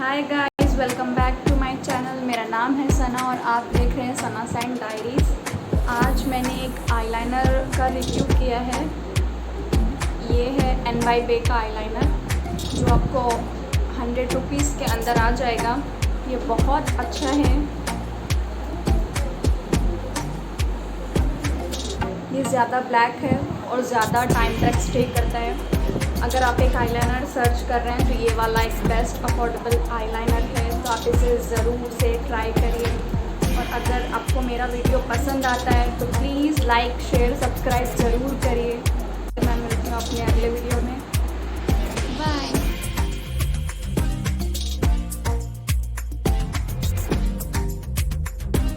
Hi guys, welcome back to my channel. मेरा नाम है सना और आप देख रहे हैं सनासन डायरीज़। आज मैंने एक आईलाइनर का रिव्यू किया है। ये है nybae का आईलाइनर जो आपको 100 रुपीज़ के अंदर आ जाएगा। ये बहुत अच्छा है। ये ज़्यादा ब्लैक है और ज़्यादा टाइम तक स्टे करता है। अगर आप एक आईलाइनर सर्च कर रहे हैं तो ये वाला एक बेस्ट अफोर्डेबल आईलाइनर है, तो आप इसे ज़रूर से ट्राई करिए। और अगर आपको मेरा वीडियो पसंद आता है तो प्लीज़ लाइक, शेयर, सब्सक्राइब ज़रूर करिए। मैं मिलती हूँ अपने अगले वीडियो में। बाय।